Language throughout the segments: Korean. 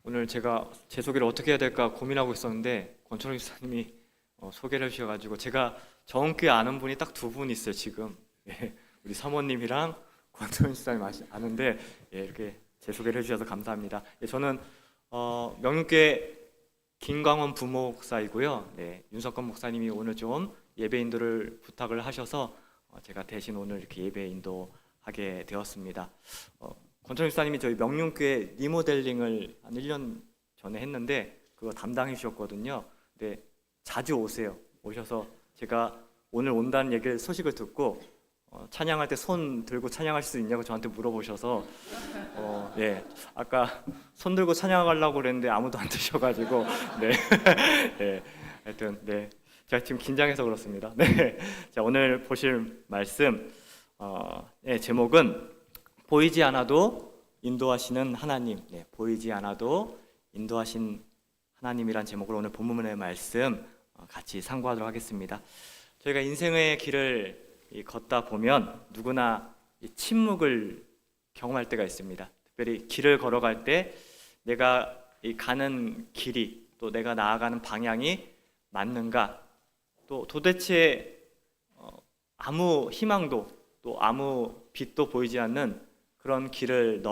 오늘 제가 제 소개를 어떻게 해야 될까 고민하고 있었는데 권철호 집사님이 소개를 해주셔가지고 제가 정확히 아는 분이 딱 두 분 있어요 지금. 예, 우리 사모님이랑 권철호 집사님 아는데 예, 이렇게 제 소개를 해주셔서 감사합니다. 예, 저는 명륜교회 김광원 부목사이고요. 네, 윤석권 목사님이 오늘 좀 예배 인도를 부탁을 하셔서 제가 대신 오늘 이렇게 예배 인도하게 되었습니다. 권철호 집사님이 저희 명륜교회 리모델링을 한 1년 전에 했는데 그거 담당해 주셨거든요. 근데 자주 오세요. 오셔서 제가 오늘 온다는 얘기를 소식을 듣고 찬양할 때 손 들고 찬양할 수 있냐고 저한테 물어보셔서 네, 아까 손 들고 찬양하려고 그랬는데 아무도 안 드셔가지고 네, 네, 하여튼 네, 제가 지금 긴장해서 그렇습니다. 네, 자 오늘 보실 말씀 네, 제목은 보이지 않아도 인도하시는 하나님. 네, 보이지 않아도 인도하신 하나님이란 제목으로 오늘 본문의 말씀 같이 상고하도록 하겠습니다. 저희가 인생의 길을 걷다 보면 누구나 침묵을 경험할 때가 있습니다. 특별히 길을 걸어갈 때 내가 가는 길이 또 내가 나아가는 방향이 맞는가, 또 도대체 아무 희망도 또 아무 빛도 보이지 않는 그런 길을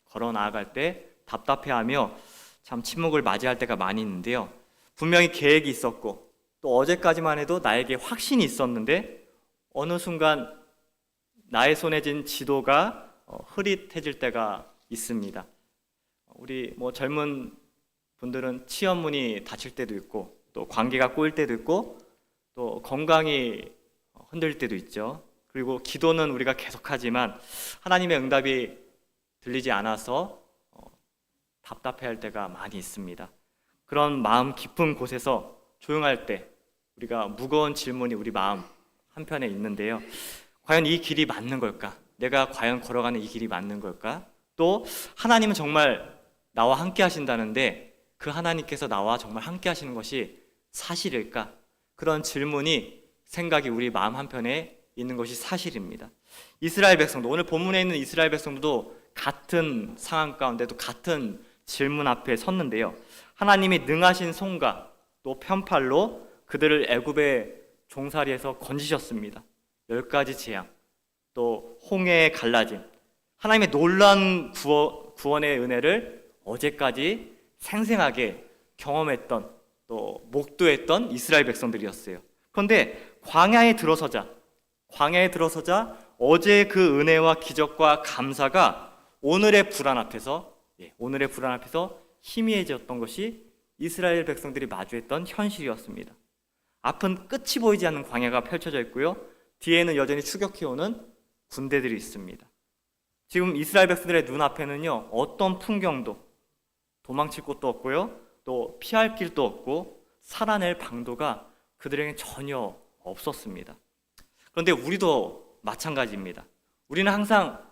걸어 나아갈 때 답답해하며 참 침묵을 맞이할 때가 많이 있는데요. 분명히 계획이 있었고 또 어제까지만 해도 나에게 확신이 있었는데 어느 순간 나의 손에 쥔 지도가 흐릿해질 때가 있습니다. 우리 젊은 분들은 취업문이 닫힐 때도 있고 또 관계가 꼬일 때도 있고 또 건강이 흔들릴 때도 있죠. 그리고 기도는 우리가 계속하지만 하나님의 응답이 들리지 않아서 답답해할 때가 많이 있습니다. 그런 마음 깊은 곳에서 조용할 때 우리가 무거운 질문이 우리 마음 한편에 있는데요. 과연 이 길이 맞는 걸까? 내가 과연 걸어가는 이 길이 맞는 걸까? 또 하나님은 정말 나와 함께 하신다는데 그 하나님께서 나와 정말 함께 하시는 것이 사실일까? 그런 질문이 생각이 우리 마음 한편에 있는 것이 사실입니다. 이스라엘 백성도, 오늘 본문에 있는 이스라엘 백성도 같은 상황 가운데도 같은 질문 앞에 섰는데요. 하나님이 능하신 손과 또 편팔로 그들을 애굽의 종살이에서 건지셨습니다. 10가지 재앙, 또 홍해의 갈라짐, 하나님의 놀라운 구원의 은혜를 어제까지 생생하게 경험했던 또 목도했던 이스라엘 백성들이었어요. 그런데 광야에 들어서자 어제의 그 은혜와 기적과 감사가 오늘의 불안 앞에서 희미해졌던 것이 이스라엘 백성들이 마주했던 현실이었습니다. 앞은 끝이 보이지 않는 광야가 펼쳐져 있고요. 뒤에는 여전히 추격해오는 군대들이 있습니다. 지금 이스라엘 백성들의 눈앞에는요, 어떤 풍경도 도망칠 곳도 없고요, 또 피할 길도 없고 살아낼 방도가 그들에게 전혀 없었습니다. 그런데 우리도 마찬가지입니다. 우리는 항상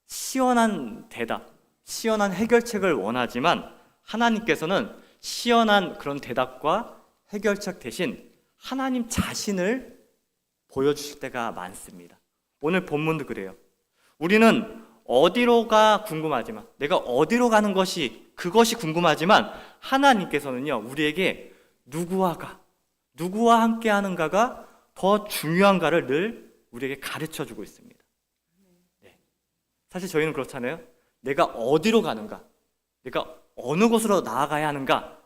시원한 대답, 시원한 해결책을 원하지만 하나님께서는 시원한 그런 대답과 해결책 대신 하나님 자신을 보여주실 때가 많습니다. 오늘 본문도 그래요. 우리는 어디로가 궁금하지만, 내가 어디로 가는 것이 그것이 궁금하지만 하나님께서는요, 우리에게 누구와 함께 하는가가 더 중요한가를 늘 우리에게 가르쳐주고 있습니다. 네. 사실 저희는 그렇잖아요. 내가 어디로 가는가, 내가 어느 곳으로 나아가야 하는가,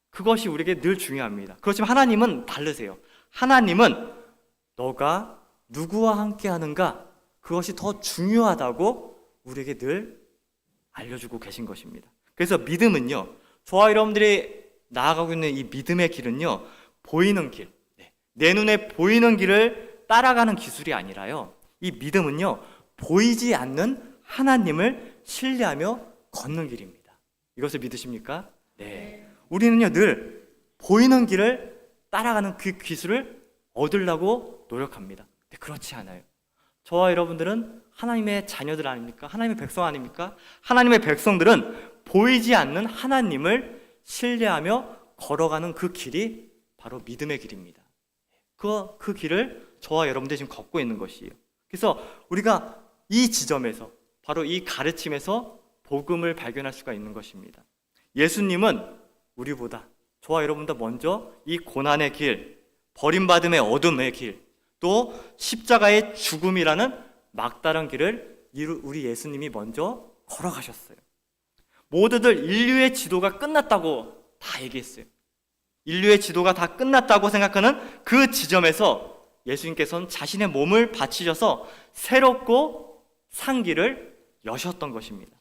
그것이 우리에게 늘 중요합니다. 그렇지만 하나님은 다르세요. 하나님은 너가 누구와 함께 하는가, 그것이 더 중요하다고 우리에게 늘 알려주고 계신 것입니다. 그래서 믿음은요, 저와 여러분들이 나아가고 있는 이 믿음의 길은요, 보이는 길, 내 눈에 보이는 길을 따라가는 기술이 아니라요, 이 믿음은요, 보이지 않는 하나님을 신뢰하며 걷는 길입니다. 이것을 믿으십니까? 네. 우리는요, 늘 보이는 길을 따라가는 그 기술을 얻으려고 노력합니다. 근데 그렇지 않아요. 저와 여러분들은 하나님의 자녀들 아닙니까? 하나님의 백성 아닙니까? 하나님의 백성들은 보이지 않는 하나님을 신뢰하며 걸어가는 그 길이 바로 믿음의 길입니다. 그 길을 저와 여러분들이 지금 걷고 있는 것이에요. 그래서 우리가 이 지점에서, 바로 이 가르침에서 복음을 발견할 수가 있는 것입니다. 예수님은 우리보다, 저와 여러분보다 먼저 이 고난의 길, 버림받음의 어둠의 길, 또 십자가의 죽음이라는 막다른 길을 우리 예수님이 먼저 걸어가셨어요. 모두들 인류의 지도가 끝났다고 다 얘기했어요. 인류의 지도가 다 끝났다고 생각하는 그 지점에서 예수님께서는 자신의 몸을 바치셔서 새롭고 산 길을 여셨던 것입니다.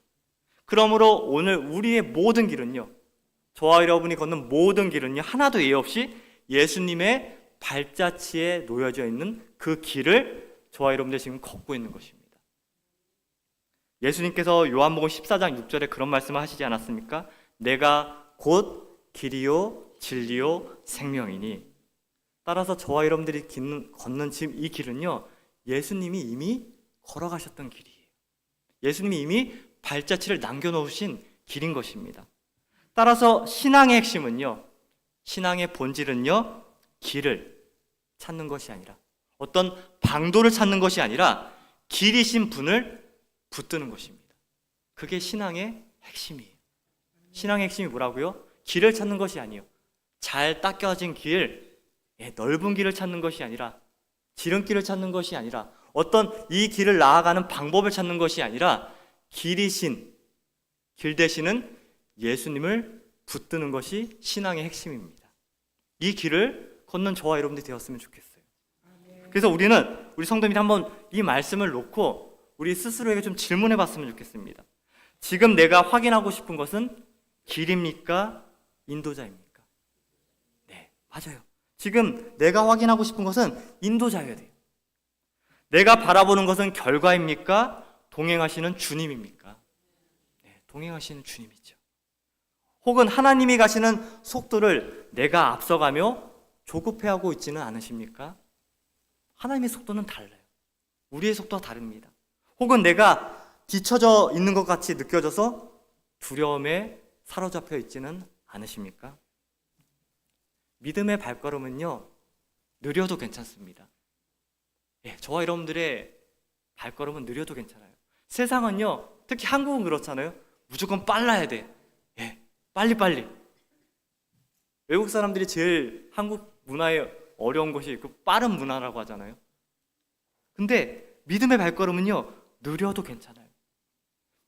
그러므로 오늘 우리의 모든 길은요, 저와 여러분이 걷는 모든 길은요, 하나도 예외 없이 예수님의 발자취에 놓여져 있는 그 길을 저와 여러분들 지금 걷고 있는 것입니다. 예수님께서 요한복음 14장 6절에 그런 말씀을 하시지 않았습니까? 내가 곧 길이요 진리요 생명이니. 따라서 저와 여러분들이 걷는 지금 이 길은요, 예수님이 이미 걸어가셨던 길이에요. 예수님이 이미 발자취를 남겨놓으신 길인 것입니다. 따라서 신앙의 핵심은요, 신앙의 본질은요, 길을 찾는 것이 아니라, 어떤 방도를 찾는 것이 아니라 길이신 분을 붙드는 것입니다. 그게 신앙의 핵심이에요. 신앙의 핵심이 뭐라고요? 길을 찾는 것이 아니에요. 잘 닦여진 길, 넓은 길을 찾는 것이 아니라, 지름길을 찾는 것이 아니라, 어떤 이 길을 나아가는 방법을 찾는 것이 아니라 길이신, 길 되시는 예수님을 붙드는 것이 신앙의 핵심입니다. 이 길을 걷는 저와 여러분들이 되었으면 좋겠어요. 그래서 우리 성도님이 한번 이 말씀을 놓고 우리 스스로에게 좀 질문해 봤으면 좋겠습니다. 지금 내가 확인하고 싶은 것은 길입니까? 인도자입니까? 네, 맞아요. 지금 내가 확인하고 싶은 것은 인도자여야 돼요. 내가 바라보는 것은 결과입니까? 동행하시는 주님입니까? 네, 동행하시는 주님이죠. 혹은 하나님이 가시는 속도를 내가 앞서가며 조급해하고 있지는 않으십니까? 하나님의 속도는 달라요. 우리의 속도가 다릅니다. 혹은 내가 뒤처져 있는 것 같이 느껴져서 두려움에 사로잡혀 있지는 않으십니까? 믿음의 발걸음은요, 느려도 괜찮습니다. 저와 여러분들의 발걸음은 느려도 괜찮아요. 세상은요, 특히 한국은 그렇잖아요. 무조건 빨라야 돼. 빨리빨리. 외국 사람들이 제일 한국 문화에 어려운 것이 그 빠른 문화라고 하잖아요. 근데 믿음의 발걸음은요, 느려도 괜찮아요.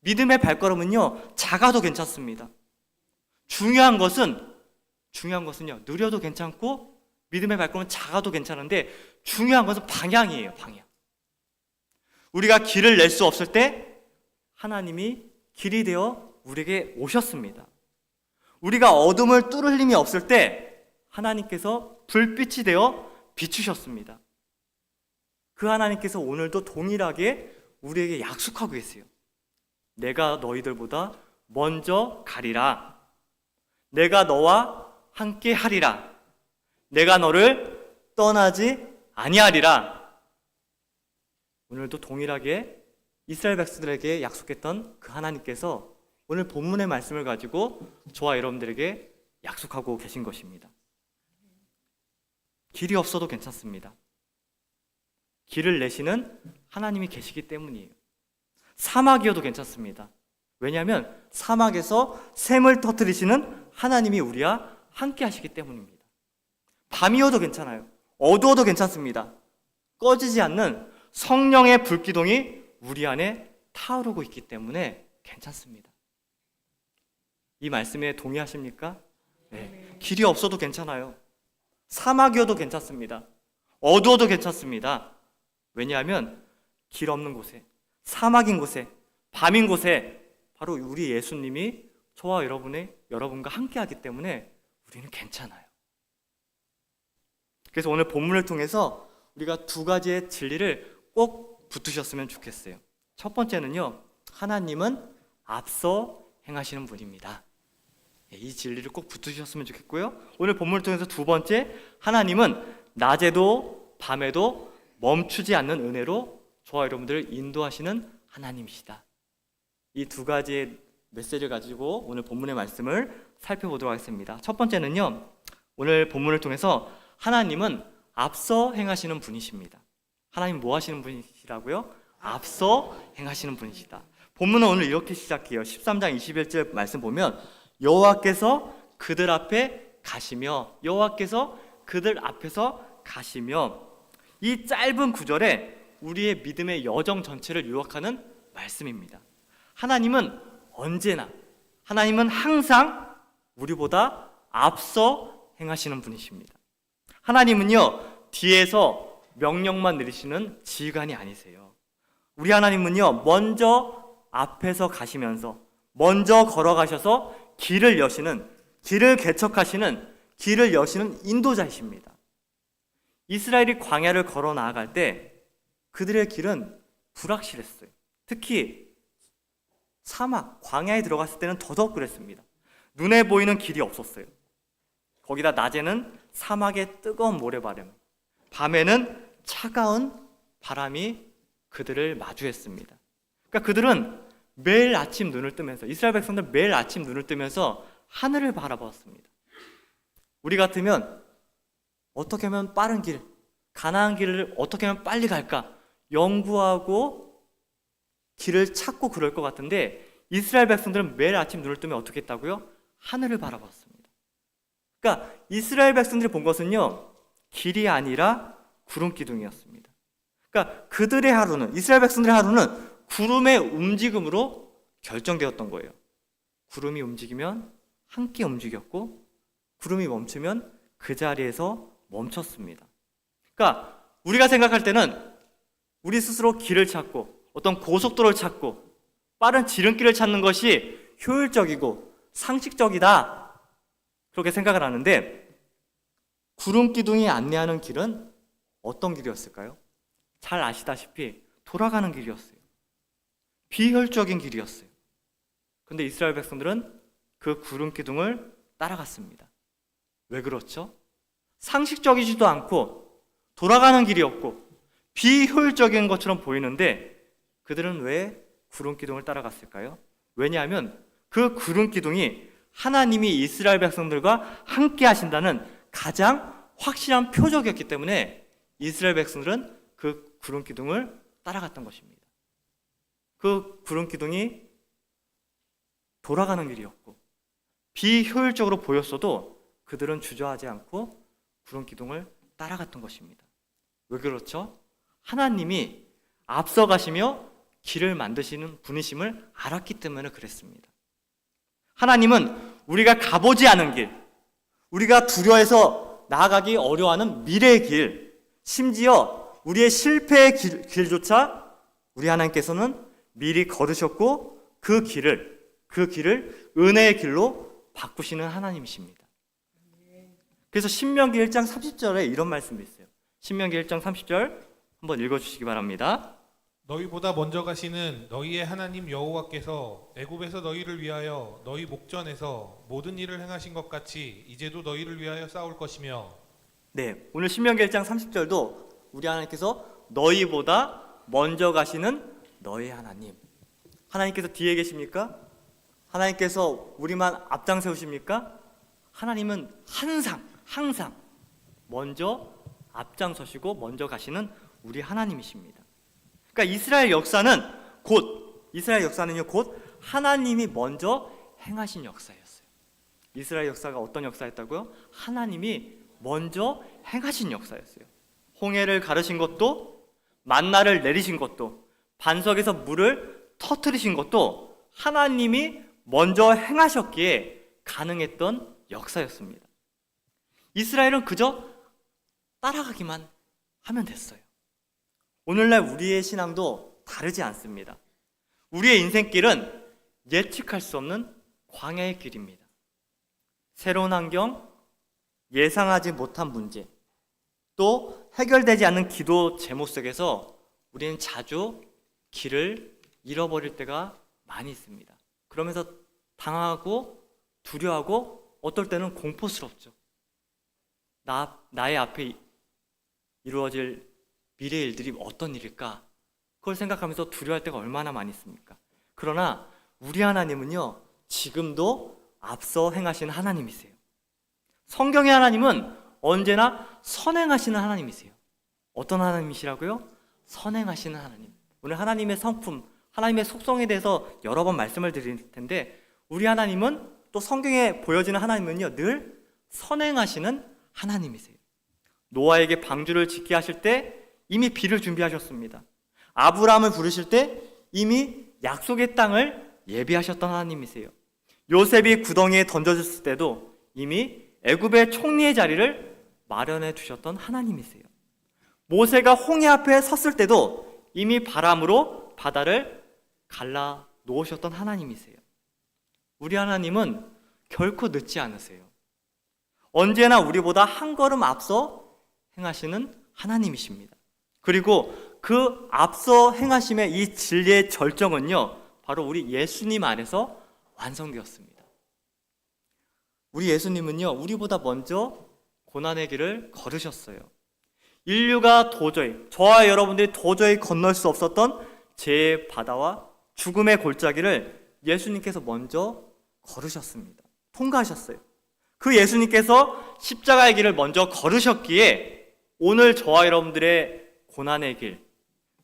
믿음의 발걸음은요, 작아도 괜찮습니다. 중요한 것은요, 느려도 괜찮고 믿음의 발걸음은 작아도 괜찮은데 중요한 것은 방향이에요, 방향. 우리가 길을 낼 수 없을 때 하나님이 길이 되어 우리에게 오셨습니다. 우리가 어둠을 뚫을 힘이 없을 때 하나님께서 불빛이 되어 비추셨습니다. 그 하나님께서 오늘도 동일하게 우리에게 약속하고 계세요. 내가 너희들보다 먼저 가리라. 내가 너와 함께 하리라. 내가 너를 떠나지 아니하리라. 오늘도 동일하게 이스라엘 백성들에게 약속했던 그 하나님께서 오늘 본문의 말씀을 가지고 저와 여러분들에게 약속하고 계신 것입니다. 길이 없어도 괜찮습니다. 길을 내시는 하나님이 계시기 때문이에요. 사막이어도 괜찮습니다. 왜냐하면 사막에서 샘을 터뜨리시는 하나님이 우리와 함께 하시기 때문입니다. 밤이어도 괜찮아요. 어두워도 괜찮습니다. 꺼지지 않는 성령의 불기둥이 우리 안에 타오르고 있기 때문에 괜찮습니다. 이 말씀에 동의하십니까? 네. 길이 없어도 괜찮아요. 사막이어도 괜찮습니다. 어두워도 괜찮습니다. 왜냐하면 길 없는 곳에, 사막인 곳에, 밤인 곳에 바로 우리 예수님이 저와 여러분과 함께 하기 때문에 우리는 괜찮아요. 그래서 오늘 본문을 통해서 우리가 두 가지의 진리를 꼭 붙으셨으면 좋겠어요. 첫 번째는요, 하나님은 앞서 행하시는 분입니다. 이 진리를 꼭 붙으셨으면 좋겠고요. 오늘 본문을 통해서 두 번째, 하나님은 낮에도 밤에도 멈추지 않는 은혜로 저와 여러분들을 인도하시는 하나님이시다. 이 두 가지의 메시지를 가지고 오늘 본문의 말씀을 살펴보도록 하겠습니다. 첫 번째는요, 오늘 본문을 통해서 하나님은 앞서 행하시는 분이십니다. 하나님 뭐 하시는 분이시라고요? 앞서 행하시는 분이시다. 본문은 오늘 이렇게 시작해요. 13장 21절 말씀 보면 여호와께서 그들 앞에 가시며 여호와께서 그들 앞에서 가시며 이 짧은 구절에 우리의 믿음의 여정 전체를 요약하는 말씀입니다. 하나님은 언제나, 하나님은 항상 우리보다 앞서 행하시는 분이십니다. 하나님은요, 뒤에서 명령만 내리시는 지휘관이 아니세요. 우리 하나님은요, 먼저 앞에서 가시면서 먼저 걸어가셔서 길을 여시는, 길을 개척하시는, 길을 여시는 인도자이십니다. 이스라엘이 광야를 걸어 나아갈 때 그들의 길은 불확실했어요. 특히 사막, 광야에 들어갔을 때는 더더욱 그랬습니다. 눈에 보이는 길이 없었어요. 거기다 낮에는 사막의 뜨거운 모래바람, 밤에는 차가운 바람이 그들을 마주했습니다. 그러니까 그들은 매일 아침 눈을 뜨면서, 이스라엘 백성들 매일 아침 눈을 뜨면서 하늘을 바라보았습니다. 우리 같으면 어떻게 하면 빠른 길, 가나안 길을 어떻게 하면 빨리 갈까 연구하고 길을 찾고 그럴 것 같은데, 이스라엘 백성들은 매일 아침 눈을 뜨면 어떻게 했다고요? 하늘을 바라봤습니다. 그러니까 이스라엘 백성들이 본 것은요, 길이 아니라 구름 기둥이었습니다. 그러니까 그들의 하루는, 이스라엘 백성들의 하루는 구름의 움직임으로 결정되었던 거예요. 구름이 움직이면 함께 움직였고, 구름이 멈추면 그 자리에서 멈췄습니다. 그러니까 우리가 생각할 때는 우리 스스로 길을 찾고 어떤 고속도로를 찾고 빠른 지름길을 찾는 것이 효율적이고 상식적이다, 그렇게 생각을 하는데, 구름 기둥이 안내하는 길은 어떤 길이었을까요? 잘 아시다시피 돌아가는 길이었어요. 비효율적인 길이었어요. 근데 이스라엘 백성들은 그 구름 기둥을 따라갔습니다. 왜 그렇죠? 상식적이지도 않고 돌아가는 길이었고 비효율적인 것처럼 보이는데 그들은 왜 구름 기둥을 따라갔을까요? 왜냐하면 그 구름 기둥이 하나님이 이스라엘 백성들과 함께 하신다는 가장 확실한 표적이었기 때문에 이스라엘 백성들은 그 구름 기둥을 따라갔던 것입니다. 그 구름 기둥이 돌아가는 길이었고 비효율적으로 보였어도 그들은 주저하지 않고 구름 기둥을 따라갔던 것입니다. 왜 그렇죠? 하나님이 앞서가시며 길을 만드시는 분이심을 알았기 때문에 그랬습니다. 하나님은 우리가 가보지 않은 길, 우리가 두려워해서 나아가기 어려워하는 미래의 길, 심지어 우리의 실패의 길조차 우리 하나님께서는 미리 걸으셨고 그 길을 은혜의 길로 바꾸시는 하나님이십니다. 그래서 신명기 1장 30절에 이런 말씀이 있어요. 신명기 1장 30절 한번 읽어주시기 바랍니다. 너희보다 먼저 가시는 너희의 하나님 여호와께서 애굽에서 너희를 위하여 너희 목전에서 모든 일을 행하신 것 같이 이제도 너희를 위하여 싸울 것이며. 네, 오늘 신명기 1장 30절도 우리 하나님께서 너희보다 먼저 가시는 너희 하나님, 하나님께서 뒤에 계십니까? 하나님께서 우리만 앞장 세우십니까? 하나님은 항상 먼저 앞장서시고 먼저 가시는 우리 하나님이십니다. 그러니까 이스라엘 역사는요 곧 하나님이 먼저 행하신 역사였어요. 이스라엘 역사가 어떤 역사였다고요? 하나님이 먼저 행하신 역사였어요. 홍해를 가르신 것도, 만나를 내리신 것도, 반석에서 물을 터뜨리신 것도 하나님이 먼저 행하셨기에 가능했던 역사였습니다. 이스라엘은 그저 따라가기만 하면 됐어요. 오늘날 우리의 신앙도 다르지 않습니다. 우리의 인생길은 예측할 수 없는 광야의 길입니다. 새로운 환경, 예상하지 못한 문제, 또 해결되지 않는 기도 제목 속에서 우리는 자주 길을 잃어버릴 때가 많이 있습니다. 그러면서 당황하고 두려워하고 어떨 때는 공포스럽죠. 나의 앞에 이루어질 미래의 일들이 어떤 일일까? 그걸 생각하면서 두려워할 때가 얼마나 많이 있습니까? 그러나 우리 하나님은요, 지금도 앞서 행하시는 하나님이세요. 성경의 하나님은 언제나 선행하시는 하나님이세요. 어떤 하나님이시라고요? 선행하시는 하나님. 오늘 하나님의 성품, 하나님의 속성에 대해서 여러 번 말씀을 드릴 텐데, 우리 하나님은 또 성경에 보여지는 하나님은요, 늘 선행하시는 하나님이세요. 노아에게 방주를 짓게 하실 때 이미 비를 준비하셨습니다. 아브라함을 부르실 때 이미 약속의 땅을 예비하셨던 하나님이세요. 요셉이 구덩이에 던져졌을 때도 이미 애굽의 총리의 자리를 마련해 두셨던 하나님이세요. 모세가 홍해 앞에 섰을 때도 이미 바람으로 바다를 갈라 놓으셨던 하나님이세요. 우리 하나님은 결코 늦지 않으세요. 언제나 우리보다 한 걸음 앞서 행하시는 하나님이십니다. 그리고 그 앞서 행하심의 이 진리의 절정은요, 바로 우리 예수님 안에서 완성되었습니다. 우리 예수님은요, 우리보다 먼저 고난의 길을 걸으셨어요. 인류가 도저히, 저와 여러분들이 도저히 건널 수 없었던 죄의 바다와 죽음의 골짜기를 예수님께서 먼저 걸으셨습니다. 통과하셨어요. 그 예수님께서 십자가의 길을 먼저 걸으셨기에 오늘 저와 여러분들의 고난의 길,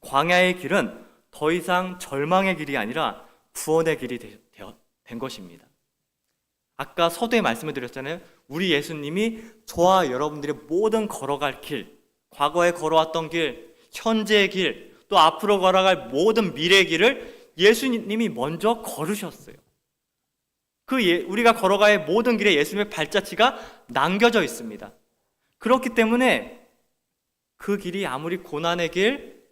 광야의 길은 더 이상 절망의 길이 아니라 구원의 길이 된 것입니다. 아까 서두에 말씀을 드렸잖아요. 우리 예수님이 저와 여러분들의 모든 걸어갈 길, 과거에 걸어왔던 길, 현재의 길, 또 앞으로 걸어갈 모든 미래의 길을 예수님이 먼저 걸으셨어요. 우리가 걸어갈 모든 길에 예수님의 발자취가 남겨져 있습니다. 그렇기 때문에 그 길이 아무리 고난의 길,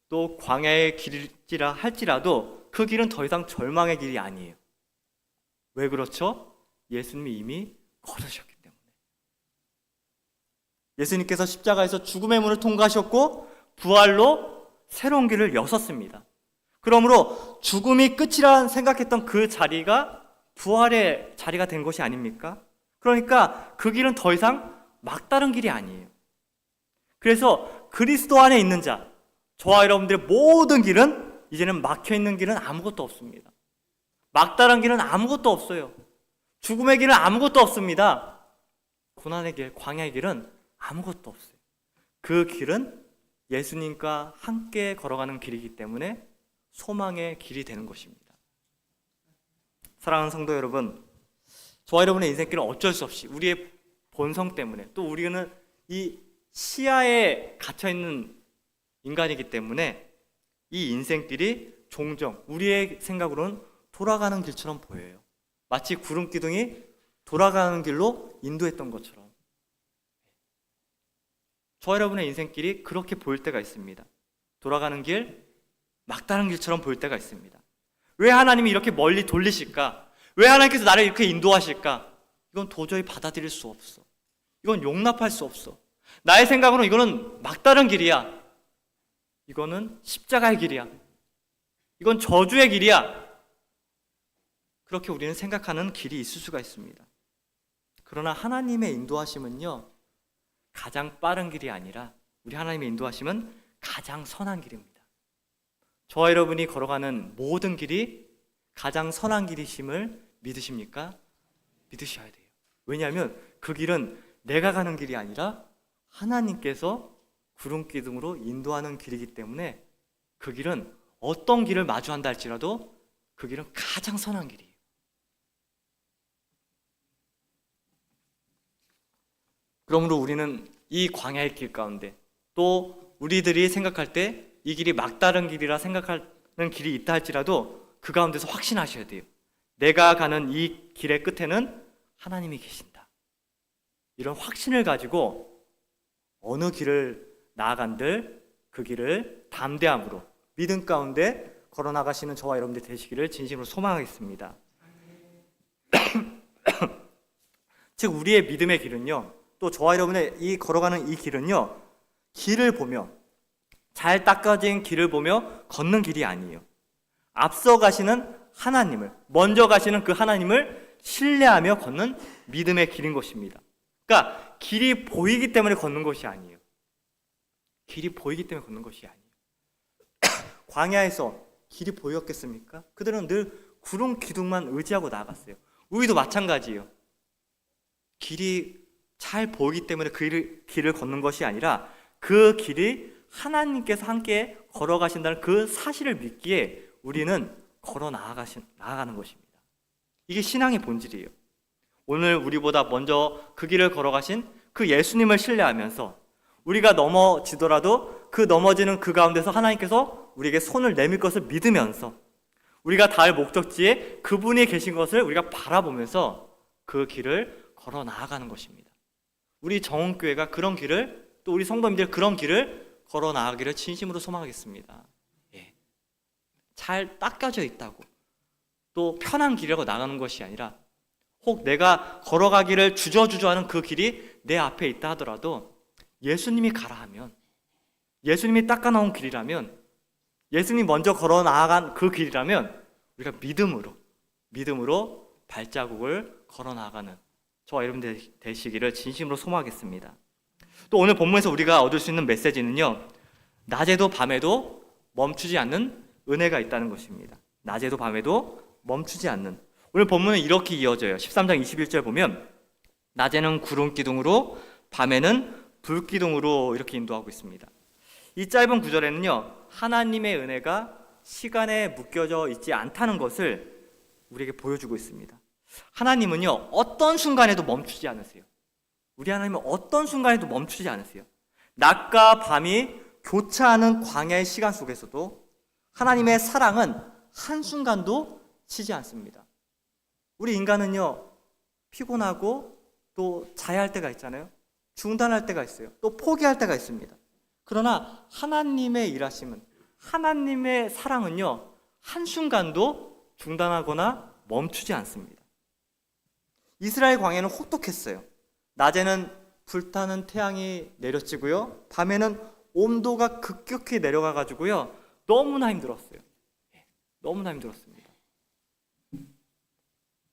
또 광야의 길이라 할지라도 그 길은 더 이상 절망의 길이 아니에요. 왜 그렇죠? 예수님이 이미 걸으셨기 때문에. 예수님께서 십자가에서 죽음의 문을 통과하셨고 부활로 새로운 길을 여셨습니다. 그러므로 죽음이 끝이라 생각했던 그 자리가 부활의 자리가 된 것이 아닙니까? 그러니까 그 길은 더 이상 막다른 길이 아니에요. 그래서 그리스도 안에 있는 자, 저와 여러분들의 모든 길은 이제는 막혀있는 길은 아무것도 없습니다. 막다른 길은 아무것도 없어요. 죽음의 길은 아무것도 없습니다. 고난의 길, 광야의 길은 아무것도 없어요. 그 길은 예수님과 함께 걸어가는 길이기 때문에 소망의 길이 되는 것입니다. 사랑하는 성도 여러분, 저와 여러분의 인생길은 어쩔 수 없이 우리의 본성 때문에, 또 우리는 이 시야에 갇혀있는 인간이기 때문에 이 인생길이 종종 우리의 생각으로는 돌아가는 길처럼 보여요. 마치 구름기둥이 돌아가는 길로 인도했던 것처럼. 저와 여러분의 인생길이 그렇게 보일 때가 있습니다. 돌아가는 길, 막다른 길처럼 보일 때가 있습니다. 왜 하나님이 이렇게 멀리 돌리실까? 왜 하나님께서 나를 이렇게 인도하실까? 이건 도저히 받아들일 수 없어. 이건 용납할 수 없어. 나의 생각으로는 이거는 막다른 길이야. 이거는 십자가의 길이야. 이건 저주의 길이야. 그렇게 우리는 생각하는 길이 있을 수가 있습니다. 그러나 하나님의 인도하심은요, 가장 빠른 길이 아니라 우리 하나님의 인도하심은 가장 선한 길입니다. 저와 여러분이 걸어가는 모든 길이 가장 선한 길이심을 믿으십니까? 믿으셔야 돼요. 왜냐하면 그 길은 내가 가는 길이 아니라 하나님께서 구름기둥으로 인도하는 길이기 때문에 그 길은 어떤 길을 마주한다 할지라도 그 길은 가장 선한 길이에요. 그러므로 우리는 이 광야의 길 가운데, 또 우리들이 생각할 때 이 길이 막다른 길이라 생각하는 길이 있다 할지라도 그 가운데서 확신하셔야 돼요. 내가 가는 이 길의 끝에는 하나님이 계신다. 이런 확신을 가지고 어느 길을 나아간들 그 길을 담대함으로 믿음 가운데 걸어나가시는 저와 여러분들 되시기를 진심으로 소망하겠습니다. 즉 우리의 믿음의 길은요, 또 저와 여러분의 이 걸어가는 이 길은요, 길을 보며, 잘 닦아진 길을 보며 걷는 길이 아니에요. 앞서 가시는 하나님을, 먼저 가시는 그 하나님을 신뢰하며 걷는 믿음의 길인 것입니다. 그러니까 길이 보이기 때문에 걷는 것이 아니에요. 길이 보이기 때문에 걷는 것이 아니에요. 광야에서 길이 보였겠습니까? 그들은 늘 구름 기둥만 의지하고 나아갔어요. 우리도 마찬가지예요. 길이 잘 보이기 때문에 그 길을 걷는 것이 아니라 그 길이 하나님께서 함께 걸어가신다는 그 사실을 믿기에 우리는 걸어 나아가는 것입니다. 이게 신앙의 본질이에요. 오늘 우리보다 먼저 그 길을 걸어가신 그 예수님을 신뢰하면서 우리가 넘어지더라도 그 넘어지는 그 가운데서 하나님께서 우리에게 손을 내밀 것을 믿으면서 우리가 닿을 목적지에 그분이 계신 것을 우리가 바라보면서 그 길을 걸어 나아가는 것입니다. 우리 정원교회가 그런 길을, 또 우리 성도님들 그런 길을 걸어 나아가기를 진심으로 소망하겠습니다. 잘 닦여져 있다고 또 편한 길이라고 나가는 것이 아니라, 혹 내가 걸어가기를 주저주저하는 그 길이 내 앞에 있다 하더라도 예수님이 가라 하면, 예수님이 닦아놓은 길이라면, 예수님이 먼저 걸어 나아간 그 길이라면 우리가 믿음으로 발자국을 걸어 나아가는 저와 여러분 되시기를 진심으로 소망하겠습니다. 또 오늘 본문에서 우리가 얻을 수 있는 메시지는요, 낮에도 밤에도 멈추지 않는 은혜가 있다는 것입니다. 낮에도 밤에도 멈추지 않는. 오늘 본문은 이렇게 이어져요. 13장 21절 보면 낮에는 구름 기둥으로 밤에는 불 기둥으로 이렇게 인도하고 있습니다. 이 짧은 구절에는요, 하나님의 은혜가 시간에 묶여져 있지 않다는 것을 우리에게 보여주고 있습니다. 하나님은요, 어떤 순간에도 멈추지 않으세요. 우리 하나님은 어떤 순간에도 멈추지 않으세요. 낮과 밤이 교차하는 광야의 시간 속에서도 하나님의 사랑은 한순간도 쉬지 않습니다. 우리 인간은요, 피곤하고 또 자야 할 때가 있잖아요. 중단할 때가 있어요. 또 포기할 때가 있습니다. 그러나 하나님의 일하심은, 하나님의 사랑은요, 한순간도 중단하거나 멈추지 않습니다. 이스라엘 광야는 혹독했어요. 낮에는 불타는 태양이 내려지고요, 밤에는 온도가 급격히 내려가가지고요, 너무나 힘들었어요. 너무나 힘들었습니다.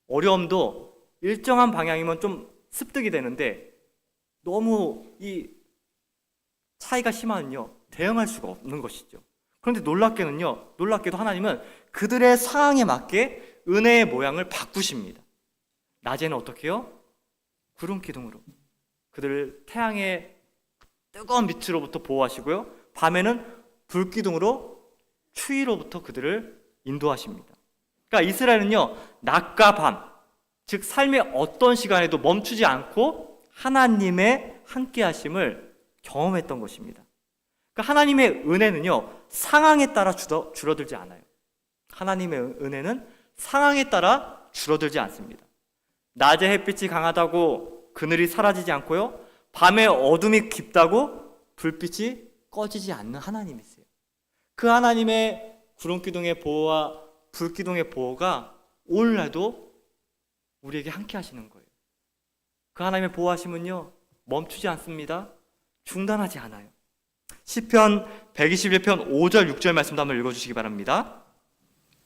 어려움도 일정한 방향이면 좀 습득이 되는데 너무 이 차이가 심하면요, 대응할 수가 없는 것이죠. 그런데 놀랍게도 하나님은 그들의 상황에 맞게 은혜의 모양을 바꾸십니다. 낮에는 어떻게 해요? 구름 기둥으로 그들을 태양의 뜨거운 빛으로부터 보호하시고요, 밤에는 불 기둥으로 추위로부터 그들을 인도하십니다. 그러니까 이스라엘은요, 낮과 밤, 즉 삶의 어떤 시간에도 멈추지 않고 하나님의 함께하심을 경험했던 것입니다. 그러니까 하나님의 은혜는요, 상황에 따라 줄어들지 않아요. 하나님의 은혜는 상황에 따라 줄어들지 않습니다. 낮에 햇빛이 강하다고 그늘이 사라지지 않고요, 밤에 어둠이 깊다고 불빛이 꺼지지 않는 하나님이세요. 그 하나님의 구름기둥의 보호와 불기둥의 보호가 오늘날도 우리에게 함께 하시는 거예요. 그 하나님의 보호하심은요, 멈추지 않습니다. 중단하지 않아요. 시편 121편 5절 6절 말씀도 한번 읽어주시기 바랍니다.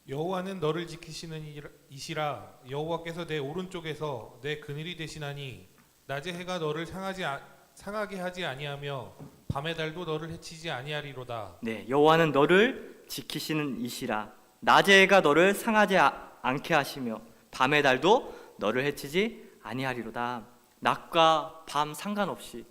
여호와는 너를 지키시는 이시라. 여호와께서 내 오른쪽에서 내 그늘이 되시나니 낮에 해가 너를 상하게 하지 아니하며 밤의 달도 너를 해치지 아니하리로다. 네, 여호와는 너를 지키시는 이시라. 낮의 해가 너를 상하지 않게 하시며 밤의 달도 너를 해치지 아니하리로다. 낮과 밤 상관없이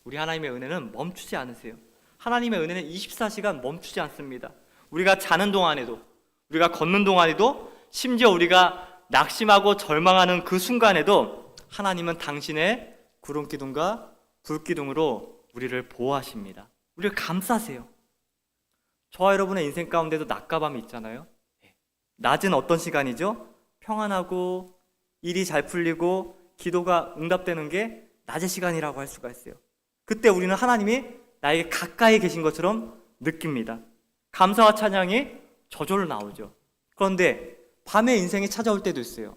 우리 하나님의 은혜는 멈추지 않으세요. 하나님의 은혜는 24시간 멈추지 않습니다. 우리가 자는 동안에도, 우리가 걷는 동안에도, 심지어 우리가 낙심하고 절망하는 그 순간에도 하나님은 당신의 구름기둥과 불기둥으로 우리를 보호하십니다. 우리를 감싸세요. 저와 여러분의 인생 가운데도 낮과 밤이 있잖아요. 낮은 어떤 시간이죠? 평안하고 일이 잘 풀리고 기도가 응답되는 게 낮의 시간이라고 할 수가 있어요. 그때 우리는 하나님이 나에게 가까이 계신 것처럼 느낍니다. 감사와 찬양이 저절로 나오죠. 그런데 밤의 인생이 찾아올 때도 있어요.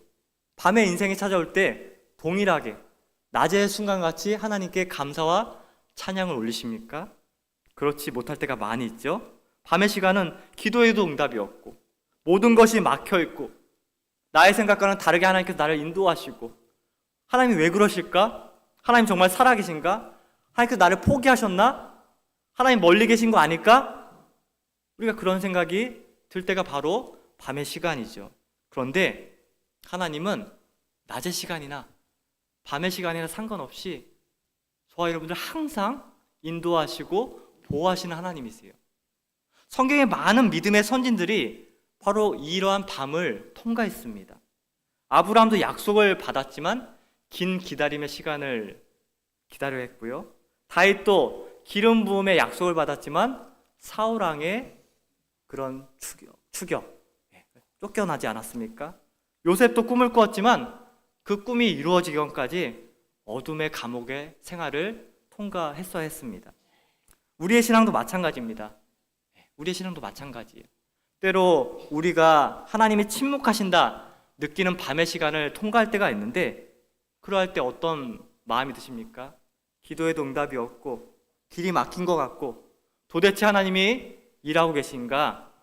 밤의 인생이 찾아올 때 동일하게 낮의 순간같이 하나님께 감사와 찬양을 올리십니까? 그렇지 못할 때가 많이 있죠. 밤의 시간은 기도에도 응답이 없고 모든 것이 막혀있고 나의 생각과는 다르게 하나님께서 나를 인도하시고, 하나님이 왜 그러실까? 하나님 정말 살아계신가? 하나님께서 나를 포기하셨나? 하나님 멀리 계신 거 아닐까? 우리가 그런 생각이 들 때가 바로 밤의 시간이죠. 그런데 하나님은 낮의 시간이나 밤의 시간이나 상관없이 저와 여러분들 항상 인도하시고 보호하시는 하나님이세요. 성경의 많은 믿음의 선진들이 바로 이러한 밤을 통과했습니다. 아브라함도 약속을 받았지만 긴 기다림의 시간을 기다려야 했고요. 다윗도 기름 부음의 약속을 받았지만 사울 왕의 그런 추격, 쫓겨나지 않았습니까? 요셉도 꿈을 꾸었지만 그 꿈이 이루어지기 전까지 어둠의 감옥의 생활을 통과했어야 했습니다. 우리의 신앙도 마찬가지입니다. 우리의 신앙도 마찬가지예요. 때로 우리가 하나님이 침묵하신다 느끼는 밤의 시간을 통과할 때가 있는데, 그러할 때 어떤 마음이 드십니까? 기도에도 응답이 없고 길이 막힌 것 같고 도대체 하나님이 일하고 계신가,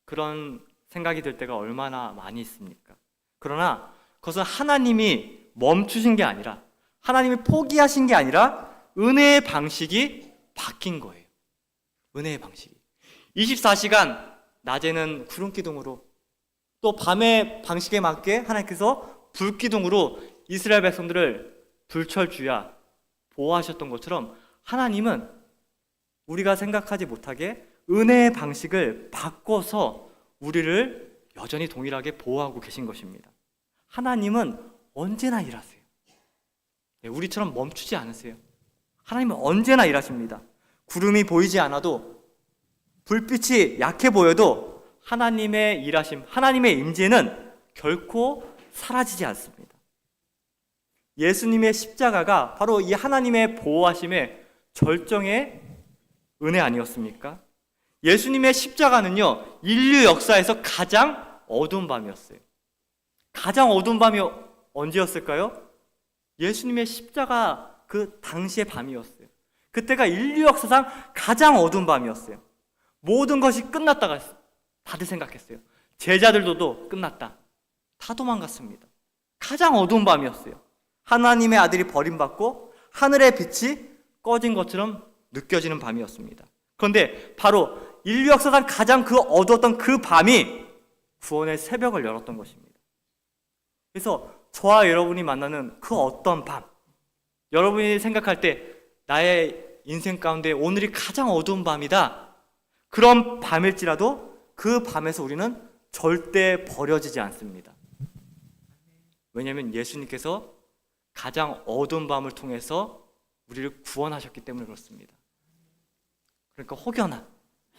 그런 생각이 들 때가 얼마나 많이 있습니까? 그러나 그것은 하나님이 멈추신 게 아니라, 하나님이 포기하신 게 아니라 은혜의 방식이 바뀐 거예요. 은혜의 방식이 24시간 낮에는 구름기둥으로, 또 밤의 방식에 맞게 하나님께서 불기둥으로 이스라엘 백성들을 불철주야 보호하셨던 것처럼, 하나님은 우리가 생각하지 못하게 은혜의 방식을 바꿔서 우리를 여전히 동일하게 보호하고 계신 것입니다. 하나님은 언제나 일하세요. 우리처럼 멈추지 않으세요. 하나님은 언제나 일하십니다. 구름이 보이지 않아도, 불빛이 약해 보여도 하나님의 일하심, 하나님의 임재는 결코 사라지지 않습니다. 예수님의 십자가가 바로 이 하나님의 보호하심의 절정의 은혜 아니었습니까? 예수님의 십자가는요, 인류 역사에서 가장 어두운 밤이었어요. 가장 어두운 밤이 언제였을까요? 예수님의 십자가 그 당시의 밤이었어요. 그때가 인류 역사상 가장 어두운 밤이었어요. 모든 것이 끝났다가 다들 생각했어요. 제자들도 끝났다. 다 도망갔습니다. 가장 어두운 밤이었어요. 하나님의 아들이 버림받고 하늘의 빛이 꺼진 것처럼 느껴지는 밤이었습니다. 그런데 바로 인류 역사상 가장 그 어두웠던 그 밤이 구원의 새벽을 열었던 것입니다. 그래서 저와 여러분이 만나는 그 어떤 밤, 여러분이 생각할 때 나의 인생 가운데 오늘이 가장 어두운 밤이다, 그런 밤일지라도 그 밤에서 우리는 절대 버려지지 않습니다. 왜냐하면 예수님께서 가장 어두운 밤을 통해서 우리를 구원하셨기 때문에 그렇습니다. 그러니까 혹여나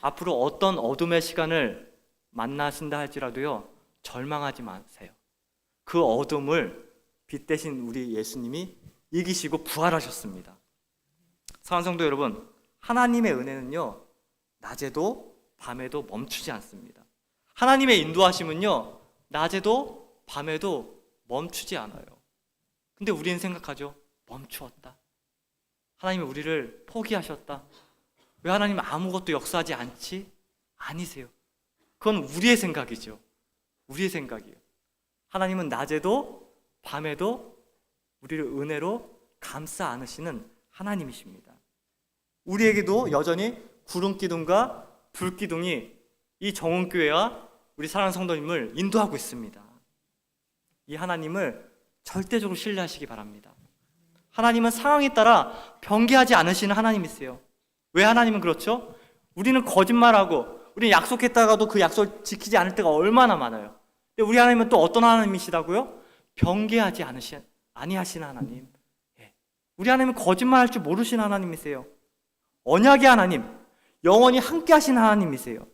앞으로 어떤 어둠의 시간을 만나신다 할지라도요, 절망하지 마세요. 그 어둠을 빛 대신 우리 예수님이 이기시고 부활하셨습니다. 사랑하는 성도 여러분, 하나님의 은혜는요, 낮에도 밤에도 멈추지 않습니다. 하나님의 인도하심은요, 낮에도 밤에도 멈추지 않아요. 근데 우리는 생각하죠. 멈추었다. 하나님이 우리를 포기하셨다. 왜 하나님은 아무것도 역사하지 않지? 아니세요. 그건 우리의 생각이죠. 우리의 생각이에요. 하나님은 낮에도 밤에도 우리를 은혜로 감싸 안으시는 하나님이십니다. 우리에게도 여전히 구름기둥과 불기둥이 이 정원교회와 우리 사랑하는 성도님을 인도하고 있습니다. 이 하나님을 절대적으로 신뢰하시기 바랍니다. 하나님은 상황에 따라 변개하지 않으시는 하나님이세요. 왜 하나님은 그렇죠? 우리는 거짓말하고 우리는 약속했다가도 그 약속 지키지 않을 때가 얼마나 많아요. 근데 우리 하나님은 또 어떤 하나님이시다고요? 변개하지 아니하시는 하나님. 우리 하나님은 거짓말할 줄 모르시는 하나님이세요. 언약의 하나님, 영원히 함께 하시는 하나님이세요.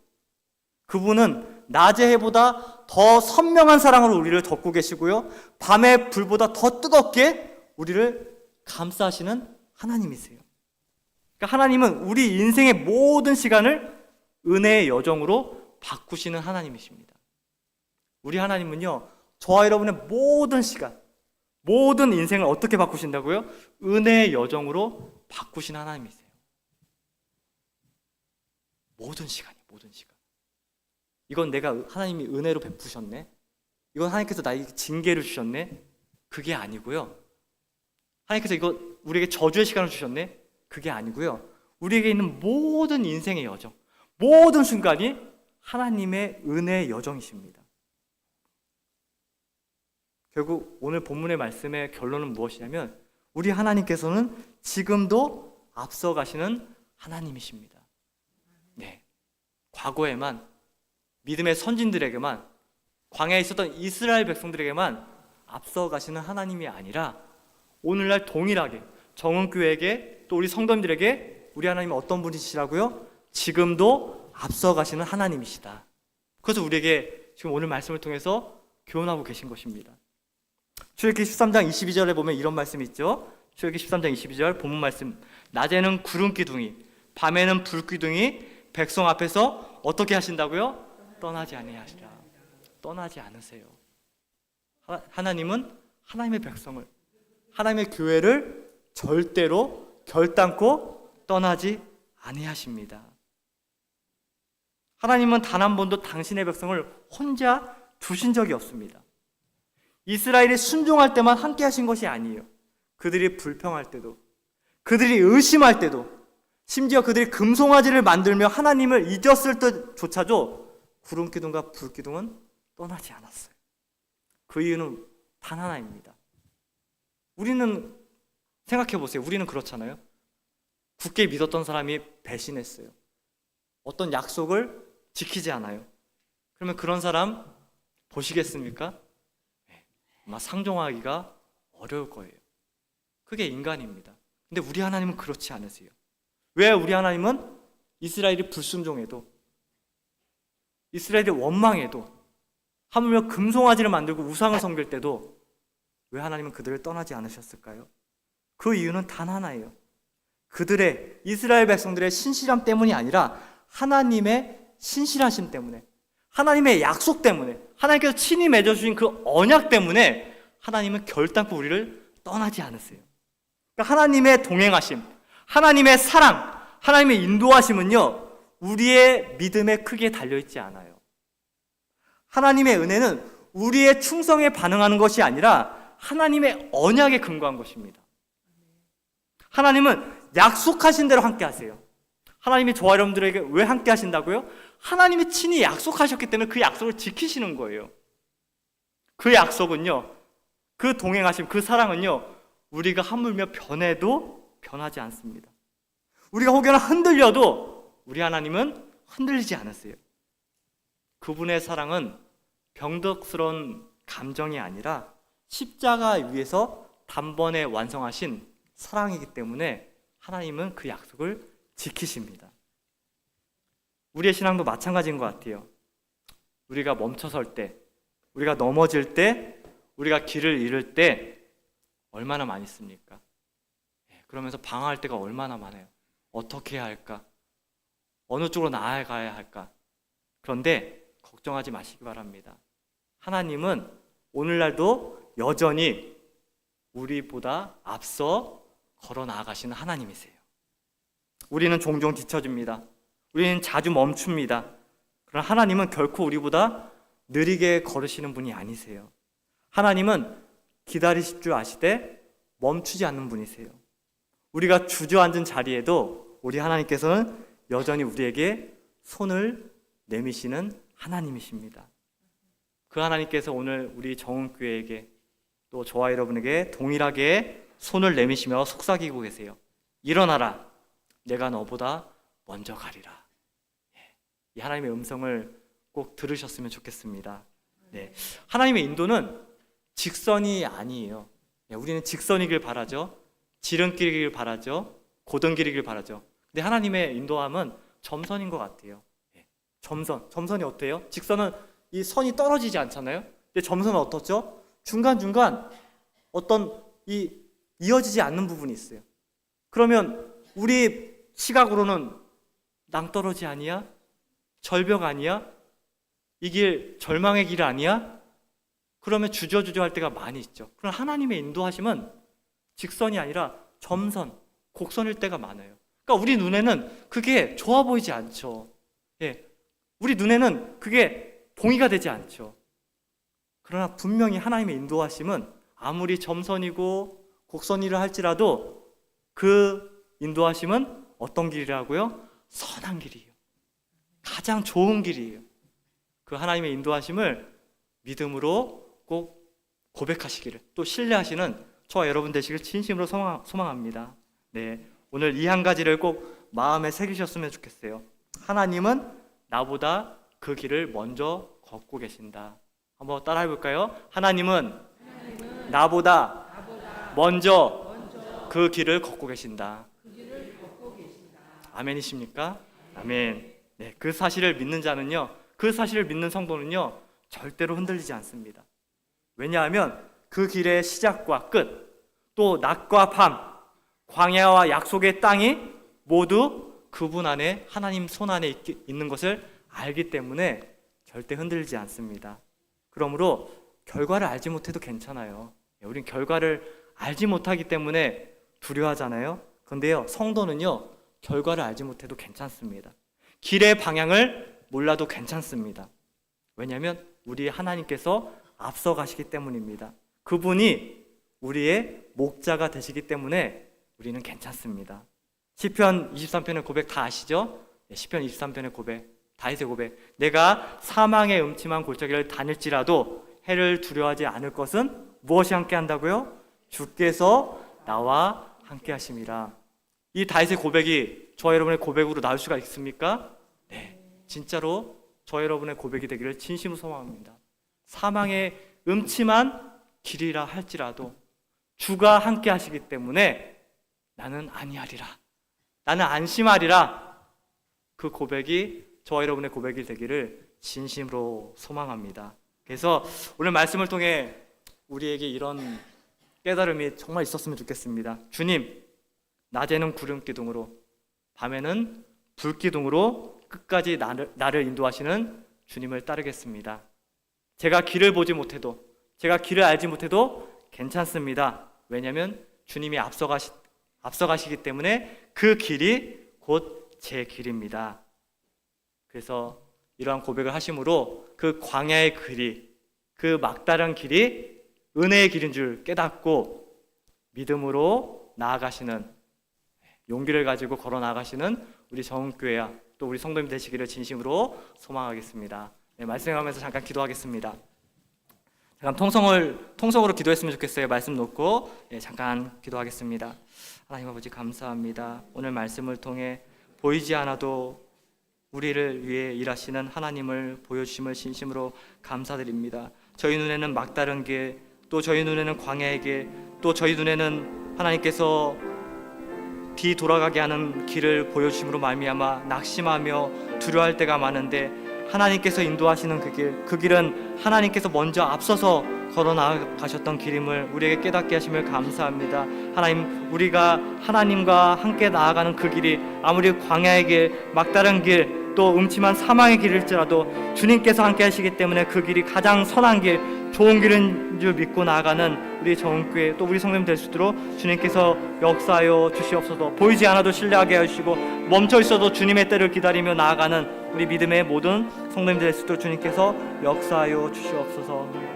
그분은 낮의 해보다 더 선명한 사랑으로 우리를 덮고 계시고요, 밤의 불보다 더 뜨겁게 우리를 감싸시는 하나님이세요. 그러니까 하나님은 우리 인생의 모든 시간을 은혜의 여정으로 바꾸시는 하나님이십니다. 우리 하나님은요, 저와 여러분의 모든 시간, 모든 인생을 어떻게 바꾸신다고요? 은혜의 여정으로 바꾸시는 하나님이세요. 모든 시간이에요. 모든 시간. 이건 내가 하나님이 은혜로 베푸셨네, 이건 하나님께서 나에게 징계를 주셨네, 그게 아니고요. 하나님께서 이거 우리에게 저주의 시간을 주셨네, 그게 아니고요. 우리에게 있는 모든 인생의 여정, 모든 순간이 하나님의 은혜의 여정이십니다. 결국 오늘 본문의 말씀의 결론은 무엇이냐면, 우리 하나님께서는 지금도 앞서가시는 하나님이십니다. 네, 과거에만 믿음의 선진들에게만 광야에 있었던 이스라엘 백성들에게만 앞서가시는 하나님이 아니라 오늘날 동일하게 정은교회에게 또 우리 성도님들에게 우리 하나님은 어떤 분이시라고요? 지금도 앞서가시는 하나님이시다. 그래서 우리에게 지금 오늘 말씀을 통해서 교훈하고 계신 것입니다. 출애굽기 13장 22절에 보면 이런 말씀이 있죠. 출애굽기 13장 22절 본문 말씀. 낮에는 구름 기둥이, 밤에는 불 기둥이 백성 앞에서 어떻게 하신다고요? 떠나지 아니하시라. 떠나지 않으세요. 하나님은 하나님의 백성을, 하나님의 교회를 절대로 결단코 떠나지 아니하십니다. 하나님은 단 한 번도 당신의 백성을 혼자 두신 적이 없습니다. 이스라엘이 순종할 때만 함께 하신 것이 아니에요. 그들이 불평할 때도, 그들이 의심할 때도, 심지어 그들이 금송아지를 만들며 하나님을 잊었을 때조차도 구름기둥과 불기둥은 떠나지 않았어요. 그 이유는 단 하나입니다. 우리는 생각해 보세요. 우리는 그렇잖아요. 굳게 믿었던 사람이 배신했어요. 어떤 약속을 지키지 않아요. 그러면 그런 사람 보시겠습니까? 아마 상종하기가 어려울 거예요. 그게 인간입니다. 근데 우리 하나님은 그렇지 않으세요. 왜 우리 하나님은 이스라엘이 불순종해도, 이스라엘이 원망해도, 하물며 금송아지를 만들고 우상을 섬길 때도 왜 하나님은 그들을 떠나지 않으셨을까요? 그 이유는 단 하나예요. 그들의, 이스라엘 백성들의 신실함 때문이 아니라 하나님의 신실하심 때문에, 하나님의 약속 때문에, 하나님께서 친히 맺어주신 그 언약 때문에 하나님은 결단코 우리를 떠나지 않으세요. 그러니까 하나님의 동행하심, 하나님의 사랑, 하나님의 인도하심은요, 우리의 믿음에 크게 달려있지 않아요. 하나님의 은혜는 우리의 충성에 반응하는 것이 아니라 하나님의 언약에 근거한 것입니다. 하나님은 약속하신 대로 함께 하세요. 하나님이 저와 여러분들에게 왜 함께 하신다고요? 하나님이 친히 약속하셨기 때문에 그 약속을 지키시는 거예요. 그 약속은요, 그 동행하심, 그 사랑은요, 우리가 하물며 변해도 변하지 않습니다. 우리가 혹여나 흔들려도 우리 하나님은 흔들리지 않으세요. 그분의 사랑은 병덕스러운 감정이 아니라 십자가 위에서 단번에 완성하신 사랑이기 때문에 하나님은 그 약속을 지키십니다. 우리의 신앙도 마찬가지인 것 같아요. 우리가 멈춰설 때, 우리가 넘어질 때, 우리가 길을 잃을 때 얼마나 많이 씁니까? 그러면서 방황할 때가 얼마나 많아요. 어떻게 해야 할까? 어느 쪽으로 나아가야 할까? 그런데 걱정하지 마시기 바랍니다. 하나님은 오늘날도 여전히 우리보다 앞서 걸어 나아가시는 하나님이세요. 우리는 종종 뒤처집니다. 우리는 자주 멈춥니다. 그러나 하나님은 결코 우리보다 느리게 걸으시는 분이 아니세요. 하나님은 기다리실 줄 아시되 멈추지 않는 분이세요. 우리가 주저앉은 자리에도 우리 하나님께서는 여전히 우리에게 손을 내미시는 하나님이십니다. 그 하나님께서 오늘 우리 정은교회에게 또 저와 여러분에게 동일하게 손을 내미시며 속삭이고 계세요. 일어나라. 내가 너보다 먼저 가리라. 이 하나님의 음성을 꼭 들으셨으면 좋겠습니다. 네. 하나님의 인도는 직선이 아니에요. 우리는 직선이길 바라죠. 지름길이길 바라죠. 고등길이길 바라죠. 근데 하나님의 인도함은 점선인 것 같아요. 점선이 어때요? 직선은 이 선이 떨어지지 않잖아요. 근데 점선은 어떻죠? 중간중간 어떤 이 이어지지 않는 부분이 있어요. 그러면 우리 시각으로는 낭떠러지 아니야? 절벽 아니야? 이 길 절망의 길 아니야? 그러면 주저주저 할 때가 많이 있죠. 그러나 하나님의 인도하심은 직선이 아니라 점선, 곡선일 때가 많아요. 그러니까 우리 눈에는 그게 좋아 보이지 않죠. 우리 눈에는 그게 동의가 되지 않죠. 그러나 분명히 하나님의 인도하심은 아무리 점선이고 곡선이라 할지라도 그 인도하심은 어떤 길이라고요? 선한 길이에요. 가장 좋은 길이에요. 그 하나님의 인도하심을 믿음으로 꼭 고백하시기를, 또 신뢰하시는 저와 여러분 되시길 진심으로 소망합니다. 네, 오늘 이 한 가지를 꼭 마음에 새기셨으면 좋겠어요. 하나님은 나보다 그 길을 먼저 걷고 계신다. 한번 따라해 볼까요? 하나님은 나보다 먼저 그 길을 걷고 계신다. 아멘이십니까? 아멘. 네, 그 사실을 믿는 자는요, 그 사실을 믿는 성도는요, 절대로 흔들리지 않습니다. 왜냐하면 그 길의 시작과 끝, 또 낮과 밤, 광야와 약속의 땅이 모두 그분 안에, 하나님 손 안에 있는 것을 알기 때문에 절대 흔들리지 않습니다. 그러므로 결과를 알지 못해도 괜찮아요. 우린 결과를 알지 못하기 때문에 두려워하잖아요. 그런데요, 성도는요, 결과를 알지 못해도 괜찮습니다. 길의 방향을 몰라도 괜찮습니다. 왜냐하면 우리 하나님께서 앞서 가시기 때문입니다. 그분이 우리의 목자가 되시기 때문에 우리는 괜찮습니다. 시편 23편의 고백 다 아시죠? 시편 23편의 고백, 다윗의 고백. 내가 사망의 음침한 골짜기를 다닐지라도 해를 두려워하지 않을 것은 무엇이 함께 한다고요? 주께서 나와 함께 하심이라. 이 다윗의 고백이 저와 여러분의 고백으로 나올 수가 있습니까? 네, 진짜로 저와 여러분의 고백이 되기를 진심으로 소망합니다. 사망의 음침한 길이라 할지라도 주가 함께 하시기 때문에 나는 아니하리라, 나는 안심하리라, 그 고백이 저와 여러분의 고백이 되기를 진심으로 소망합니다. 그래서 오늘 말씀을 통해 우리에게 이런 깨달음이 정말 있었으면 좋겠습니다. 주님, 낮에는 구름 기둥으로, 밤에는 불 기둥으로 끝까지 나를 인도하시는 주님을 따르겠습니다. 제가 길을 보지 못해도, 제가 길을 알지 못해도 괜찮습니다. 왜냐하면 주님이 앞서가시기 때문에 그 길이 곧 제 길입니다. 그래서 이러한 고백을 하심으로 그 광야의 길이, 그 막다른 길이 은혜의 길인 줄 깨닫고 믿음으로 나아가시는, 용기를 가지고 걸어 나가시는 우리 정은교회와 또 우리 성도님 되시기를 진심으로 소망하겠습니다. 네, 말씀하면서 잠깐 기도하겠습니다. 잠깐 통성으로 기도했으면 좋겠어요. 말씀 놓고 잠깐 기도하겠습니다. 하나님 아버지, 감사합니다. 오늘 말씀을 통해 보이지 않아도 우리를 위해 일하시는 하나님을 보여주심을 진심으로 감사드립니다. 저희 눈에는 막다른 길, 또 저희 눈에는 광야의 길, 또 저희 눈에는 하나님께서 뒤돌아가게 하는 길을 보여주심으로 말미암아 낙심하며 두려워할 때가 많은데, 하나님께서 인도하시는 그 길은 하나님께서 먼저 앞서서 걸어 나가셨던 길임을 우리에게 깨닫게 하심을 감사합니다. 하나님, 우리가 하나님과 함께 나아가는 그 길이 아무리 광야의 길, 막다른 길, 또 음침한 사망의 길일지라도 주님께서 함께 하시기 때문에 그 길이 가장 선한 길, 좋은 길인 줄 믿고 나아가는 우리 정은교회 또 우리 성도님 될 수 있도록 주님께서 역사하여 주시옵소서. 보이지 않아도 신뢰하게 하시고 멈춰 있어도 주님의 때를 기다리며 나아가는 우리 믿음의 모든 성도님 될 수 있도록 주님께서 역사하여 주시옵소서.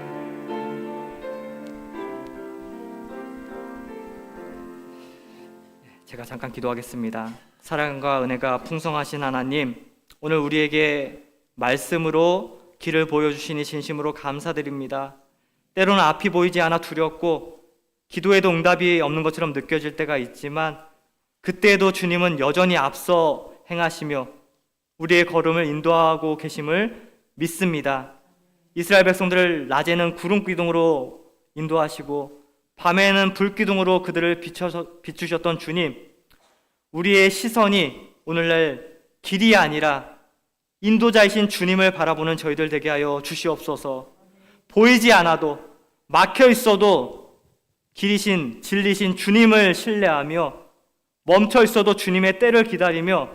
제가 잠깐 기도하겠습니다. 사랑과 은혜가 풍성하신 하나님, 오늘 우리에게 말씀으로 길을 보여주시니 진심으로 감사드립니다. 때로는 앞이 보이지 않아 두렵고 기도에도 응답이 없는 것처럼 느껴질 때가 있지만, 그때에도 주님은 여전히 앞서 행하시며 우리의 걸음을 인도하고 계심을 믿습니다. 이스라엘 백성들을 낮에는 구름 기둥으로 인도하시고 밤에는 불 기둥으로 그들을 비추셨던 주님, 우리의 시선이 오늘날 길이 아니라 인도자이신 주님을 바라보는 저희들 되게 하여 주시옵소서. 보이지 않아도, 막혀 있어도 길이신 진리신 주님을 신뢰하며 멈춰 있어도 주님의 때를 기다리며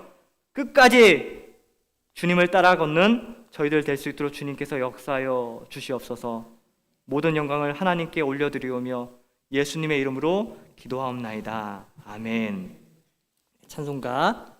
끝까지 주님을 따라 걷는 저희들 될 수 있도록 주님께서 역사하여 주시옵소서. 모든 영광을 하나님께 올려드리오며 예수님의 이름으로 기도하옵나이다. 아멘. 찬송가